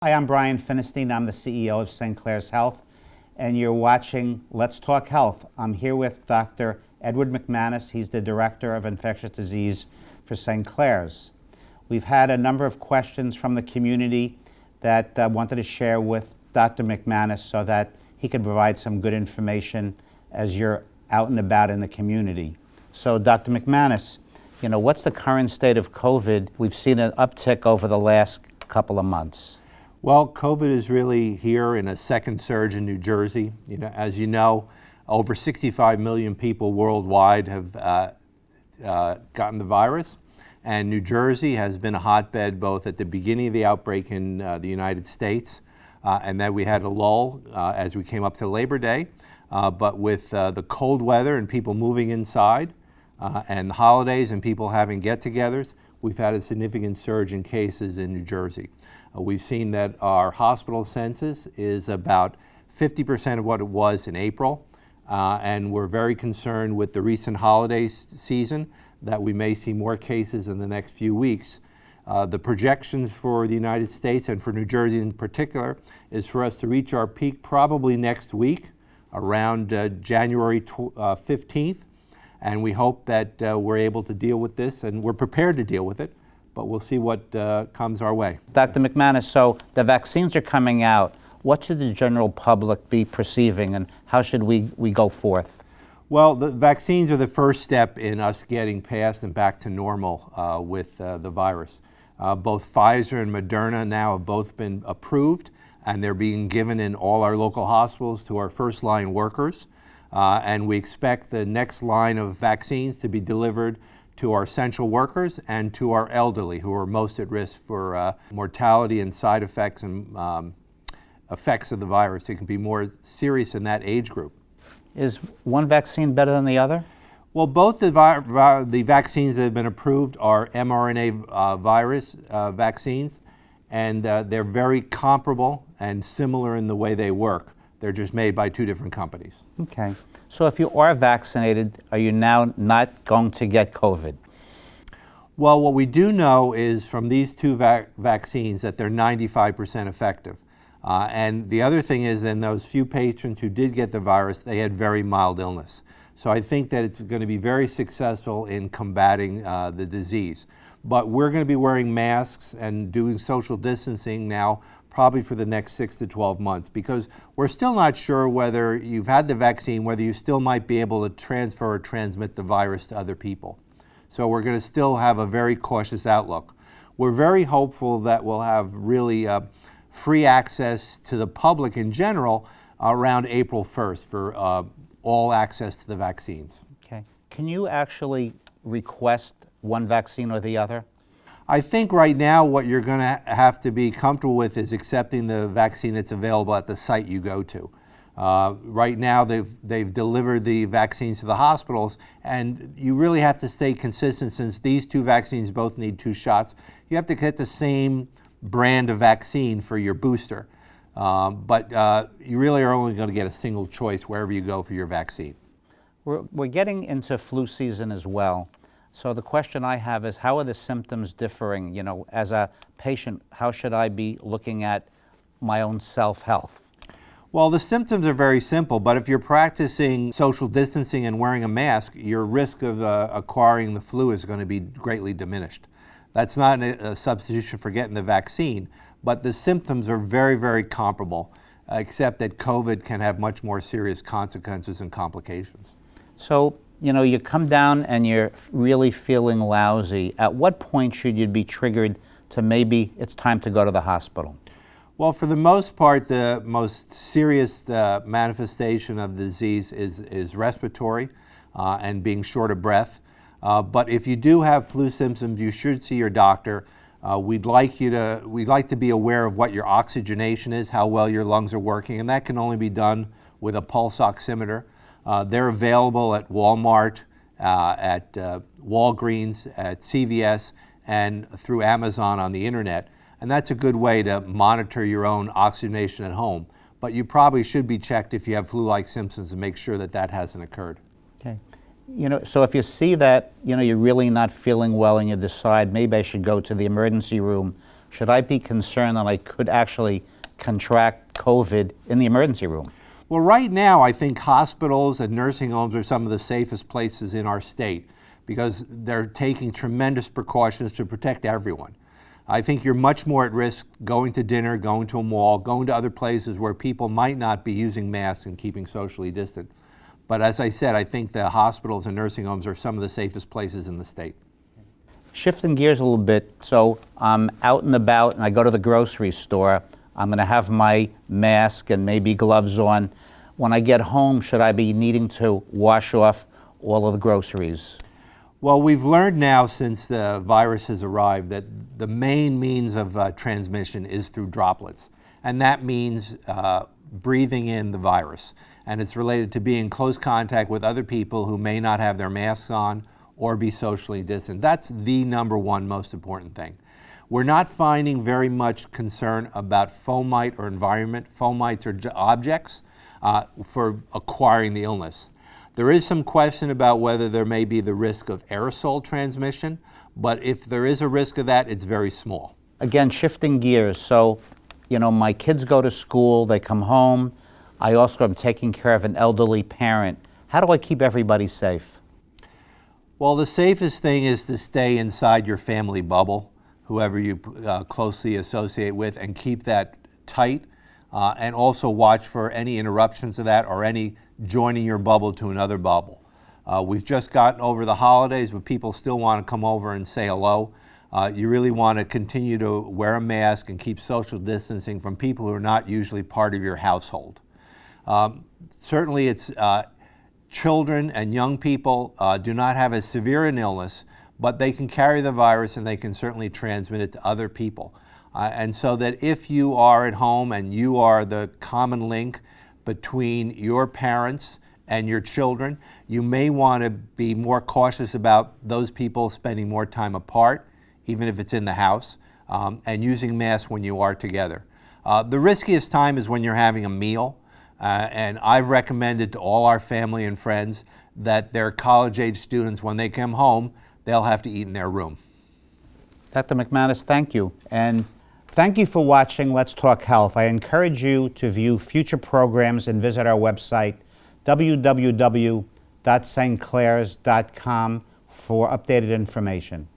Hi, I'm Brian Finestein. I'm the CEO of St. Clare's Health, and you're watching Let's Talk Health. I'm here with Dr. Edward McManus. He's the Director of Infectious Disease for St. Clare's. We've had a number of questions from the community that wanted to share with Dr. McManus so that he could provide some good information as you're out and about in the community. So, Dr. McManus, what's the current state of COVID? We've seen an uptick over the last couple of months. Well, COVID is really here in a second surge in New Jersey. As you know, over 65 million people worldwide have gotten the virus, and New Jersey has been a hotbed both at the beginning of the outbreak in the United States, and then we had a lull as we came up to Labor Day. But with the cold weather and people moving inside, and the holidays and people having get-togethers, we've had a significant surge in cases in New Jersey. We've seen that our hospital census is about 50% of what it was in April, and we're very concerned with the recent holiday season that we may see more cases in the next few weeks. The projections for the United States and for New Jersey in particular is for us to reach our peak probably next week, around January 15th, and we hope that we're able to deal with this, and we're prepared to deal with it. But we'll see what comes our way. Dr. McManus, so the vaccines are coming out. What should the general public be perceiving, and how should we go forth? Well, the vaccines are the first step in us getting past and back to normal with the virus. Both Pfizer and Moderna now have both been approved, and they're being given in all our local hospitals to our first-line workers. And we expect the next line of vaccines to be delivered to our essential workers and to our elderly, who are most at risk for mortality and side effects and effects of the virus. It can be more serious in that age group. Is one vaccine better than the other? Well, both the vaccines that have been approved are mRNA virus vaccines, and they're very comparable and similar in the way they work. They're just made by two different companies. Okay. So if you are vaccinated, are you now not going to get COVID? Well, what we do know is from these two vaccines that they're 95% effective. And the other thing is, in those few patients who did get the virus, they had very mild illness. So I think that it's going to be very successful in combating the disease. But we're going to be wearing masks and doing social distancing now probably for the next 6 to 12 months, because we're still not sure whether you've had the vaccine, whether you still might be able to transfer or transmit the virus to other people. So we're going to still have a very cautious outlook. We're very hopeful that we'll have really free access to the public in general around April 1st for all access to the vaccines. Okay. Can you actually request one vaccine or the other? I think right now what you're going to have to be comfortable with is accepting the vaccine that's available at the site you go to. Right now they've delivered the vaccines to the hospitals, and you really have to stay consistent since these two vaccines both need 2 shots. You have to get the same brand of vaccine for your booster, but you really are only going to get a single choice wherever you go for your vaccine. We're getting into flu season as well. So the question I have is, how are the symptoms differing? As a patient, how should I be looking at my own self-health? Well, the symptoms are very simple, but if you're practicing social distancing and wearing a mask, your risk of acquiring the flu is going to be greatly diminished. That's not a substitution for getting the vaccine, but the symptoms are very, very comparable, except that COVID can have much more serious consequences and complications. So, you come down and you're really feeling lousy. At what point should you be triggered to maybe it's time to go to the hospital? Well, for the most part, the most serious manifestation of the disease is respiratory and being short of breath. But if you do have flu symptoms, you should see your doctor. We'd like to be aware of what your oxygenation is, how well your lungs are working, and that can only be done with a pulse oximeter. They're available at Walmart, at Walgreens, at CVS, and through Amazon on the internet. And that's a good way to monitor your own oxygenation at home. But you probably should be checked if you have flu-like symptoms and make sure that that hasn't occurred. Okay. So if you see that, you're really not feeling well and you decide maybe I should go to the emergency room, should I be concerned that I could actually contract COVID in the emergency room? Well, right now, I think hospitals and nursing homes are some of the safest places in our state because they're taking tremendous precautions to protect everyone. I think you're much more at risk going to dinner, going to a mall, going to other places where people might not be using masks and keeping socially distant. But as I said, I think the hospitals and nursing homes are some of the safest places in the state. Shifting gears a little bit, so I'm out and about and I go to the grocery store. I'm going to have my mask and maybe gloves on. When I get home, should I be needing to wash off all of the groceries? Well, we've learned now since the virus has arrived that the main means of transmission is through droplets. And that means breathing in the virus. And it's related to being in close contact with other people who may not have their masks on or be socially distant. That's the number one most important thing. We're not finding very much concern about fomite or environment. Fomites are objects for acquiring the illness. There is some question about whether there may be the risk of aerosol transmission, but if there is a risk of that, it's very small. Again, shifting gears, so, my kids go to school, they come home. I also am taking care of an elderly parent. How do I keep everybody safe? Well, the safest thing is to stay inside your family bubble, whoever you closely associate with, and keep that tight, and also watch for any interruptions of that or any joining your bubble to another bubble. We've just gotten over the holidays, but people still want to come over and say hello. You really want to continue to wear a mask and keep social distancing from people who are not usually part of your household. Certainly it's children and young people do not have as severe an illness, but they can carry the virus and they can certainly transmit it to other people. And so that if you are at home and you are the common link between your parents and your children, you may want to be more cautious about those people spending more time apart, even if it's in the house, and using masks when you are together. The riskiest time is when you're having a meal, and I've recommended to all our family and friends that their college-age students, when they come home, they'll have to eat in their room. Dr. McManus, thank you. And thank you for watching Let's Talk Health. I encourage you to view future programs and visit our website, www.stclares.com, for updated information.